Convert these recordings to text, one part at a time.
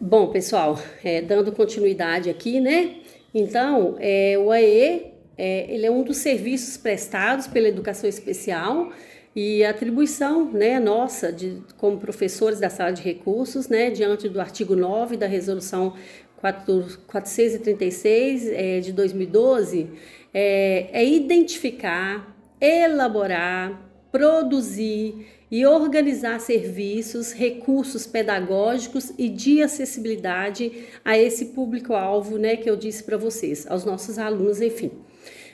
Bom, pessoal, dando continuidade aqui, né? Então, o AE, ele é um dos serviços prestados pela educação especial e a atribuição, né, nossa, como professores da sala de recursos, né, diante do artigo 9 da resolução 436, de 2012, é identificar, elaborar, produzir e organizar serviços, recursos pedagógicos e de acessibilidade a esse público-alvo, né, que eu disse para vocês, aos nossos alunos, enfim.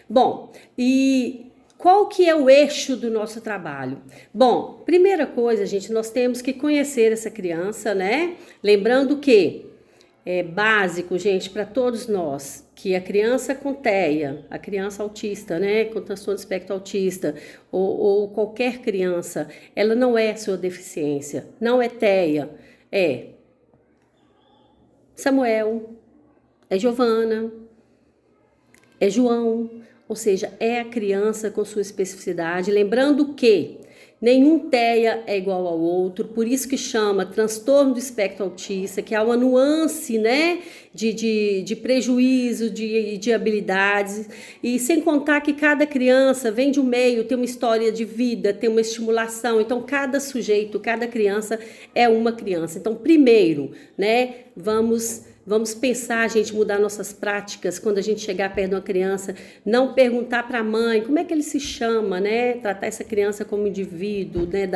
Bom, e qual que é o eixo do nosso trabalho? Bom, primeira coisa, gente, nós temos que conhecer essa criança, né? Lembrando que é básico, gente, para todos nós, que a criança com TEA, a criança autista, né, com transtorno do espectro autista, ou qualquer criança, ela não é sua deficiência, não é TEA, é Samuel, é Giovana, é João, ou seja, é a criança com sua especificidade. Lembrando que nenhum TEA é igual ao outro, por isso que chama transtorno do espectro autista, que há uma nuance, né, de prejuízo, de habilidades, e sem contar que cada criança vem de um meio, tem uma história de vida, tem uma estimulação, então cada sujeito, cada criança é uma criança. Então, primeiro, né, Vamos pensar, gente, mudar nossas práticas quando a gente chegar perto de uma criança, não perguntar para a mãe como é que ele se chama, né? Tratar essa criança como indivíduo, né?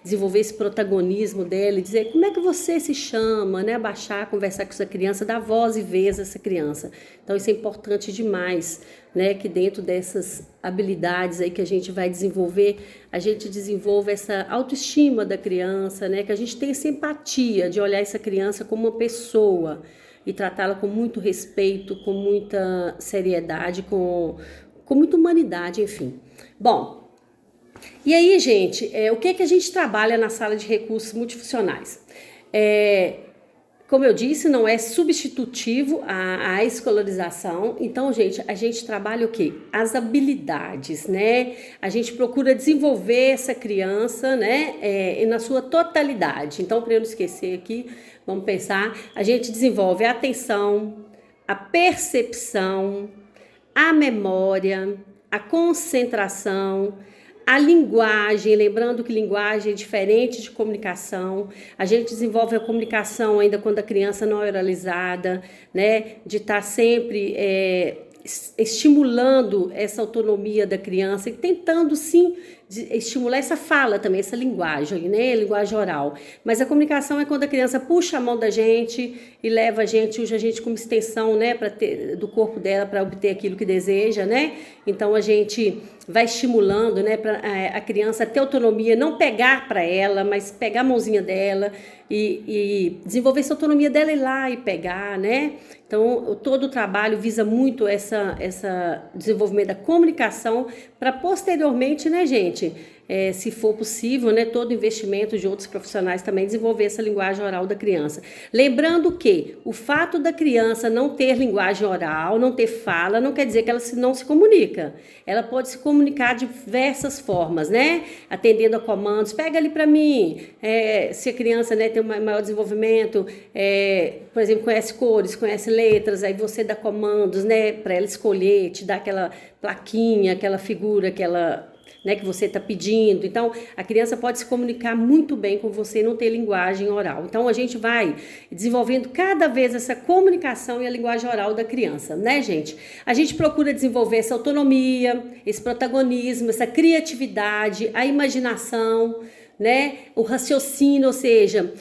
Desenvolver esse protagonismo dela, dizer como é que você se chama, né? Abaixar, conversar com essa criança, dar voz e vez a essa criança. Então isso é importante demais, né? Que dentro dessas habilidades aí que a gente vai desenvolver, a gente desenvolva essa autoestima da criança, né? Que a gente tenha essa empatia de olhar essa criança como uma pessoa e tratá-la com muito respeito, com muita seriedade, com muita humanidade, enfim. Bom, e aí, gente, o que a gente trabalha na sala de recursos multifuncionais? Como eu disse, não é substitutivo à escolarização. Então, gente, a gente trabalha o quê? As habilidades, né? A gente procura desenvolver essa criança, né? Na sua totalidade. Então, para eu não esquecer aqui, vamos pensar, a gente desenvolve a atenção, a percepção, a memória, a concentração, a linguagem, lembrando que linguagem é diferente de comunicação. A gente desenvolve a comunicação ainda quando a criança não é oralizada, né? De estar sempre estimulando essa autonomia da criança e tentando sim estimular essa fala também, essa linguagem, né? Linguagem oral. Mas a comunicação é quando a criança puxa a mão da gente e leva a gente, usa a gente como extensão, né, do corpo dela para obter aquilo que deseja, né? Então a gente vai estimulando, né, para a criança ter autonomia, não pegar para ela, mas pegar a mãozinha dela e desenvolver essa autonomia dela ir lá e pegar, né? Então, todo o trabalho visa muito essa desenvolvimento da comunicação para posteriormente, né, gente, se for possível, né, todo investimento de outros profissionais também desenvolver essa linguagem oral da criança. Lembrando que o fato da criança não ter linguagem oral, não ter fala, não quer dizer que ela não se comunica. Ela pode se comunicar de diversas formas, né? Atendendo a comandos, pega ali para mim. Se a criança, né, tem um maior desenvolvimento, por exemplo, conhece cores, conhece letras, aí você dá comandos, né, para ela escolher, te dá aquela plaquinha, aquela figura, né, que você está pedindo. Então, a criança pode se comunicar muito bem com você e não ter linguagem oral. Então, a gente vai desenvolvendo cada vez essa comunicação e a linguagem oral da criança, né, gente? A gente procura desenvolver essa autonomia, esse protagonismo, essa criatividade, a imaginação, né? O raciocínio, ou seja,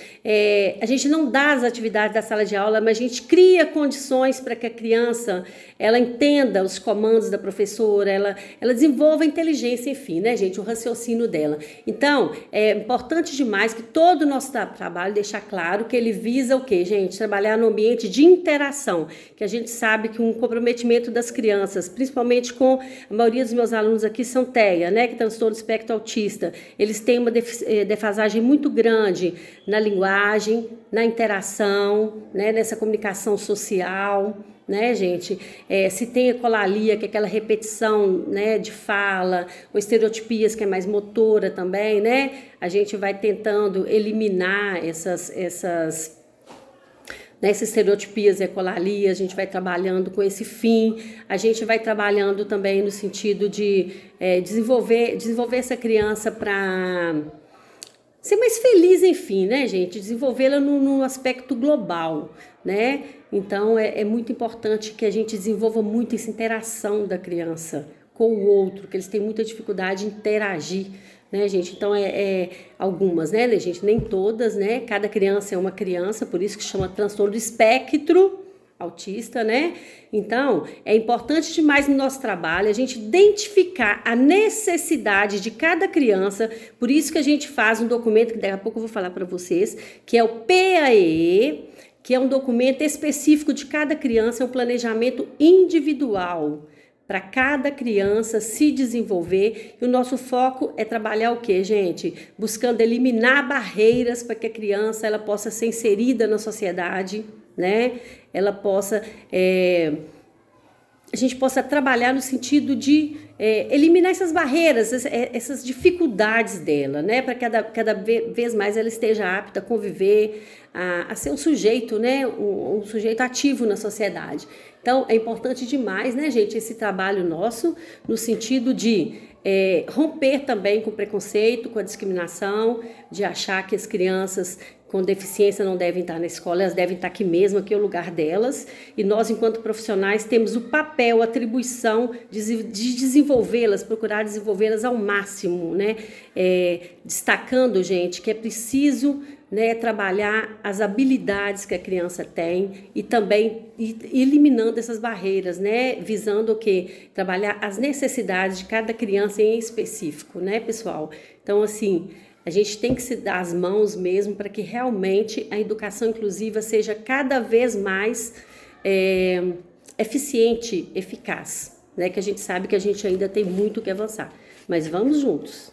a gente não dá as atividades da sala de aula, mas a gente cria condições para que a criança ela entenda os comandos da professora, ela desenvolva a inteligência, enfim, né, gente, o raciocínio dela. Então, é importante demais que todo o nosso trabalho deixar claro que ele visa o quê, gente? Trabalhar no ambiente de interação, que a gente sabe que um comprometimento das crianças, principalmente com a maioria dos meus alunos aqui são TEA, né, que transtorno do espectro autista, eles têm uma defasagem muito grande na linguagem, na interação, né, nessa comunicação social, né, gente? Se tem ecolalia, que é aquela repetição, né, de fala, ou estereotipias, que é mais motora também, né? A gente vai tentando eliminar essas Nessas estereotipias e ecolalia, a gente vai trabalhando com esse fim, a gente vai trabalhando também no sentido de desenvolver essa criança para ser mais feliz, enfim, né, gente? Desenvolvê-la no aspecto global, né? Então, é muito importante que a gente desenvolva muito essa interação da criança com o outro, que eles têm muita dificuldade em interagir, né, gente? Então, algumas, né, gente? Nem todas, né? Cada criança é uma criança, por isso que chama transtorno do espectro autista, né? Então, é importante demais no nosso trabalho a gente identificar a necessidade de cada criança, por isso que a gente faz um documento, que daqui a pouco eu vou falar para vocês, que é o PAE, que é um documento específico de cada criança, é um planejamento individual para cada criança se desenvolver. E o nosso foco é trabalhar o quê, gente? Buscando eliminar barreiras para que a criança ela possa ser inserida na sociedade, né? Ela possa, a gente possa trabalhar no sentido de eliminar essas barreiras, essas dificuldades dela, né? Para cada vez mais ela esteja apta a conviver, a ser um sujeito, né? Um sujeito ativo na sociedade. Então, é importante demais, né, gente, esse trabalho nosso, no sentido de romper também com o preconceito, com a discriminação, de achar que as crianças com deficiência não devem estar na escola, elas devem estar aqui mesmo, aqui é o lugar delas, e nós, enquanto profissionais, temos o papel, a atribuição de desenvolvê-las, procurar desenvolvê-las ao máximo, né? Destacando, gente, que é preciso, né, trabalhar as habilidades que a criança tem e também eliminando essas barreiras, né, visando o quê? Trabalhar as necessidades de cada criança em específico, né, pessoal? Então, assim, a gente tem que se dar as mãos mesmo para que realmente a educação inclusiva seja cada vez mais eficiente, eficaz, né, que a gente sabe que a gente ainda tem muito que avançar, mas vamos juntos.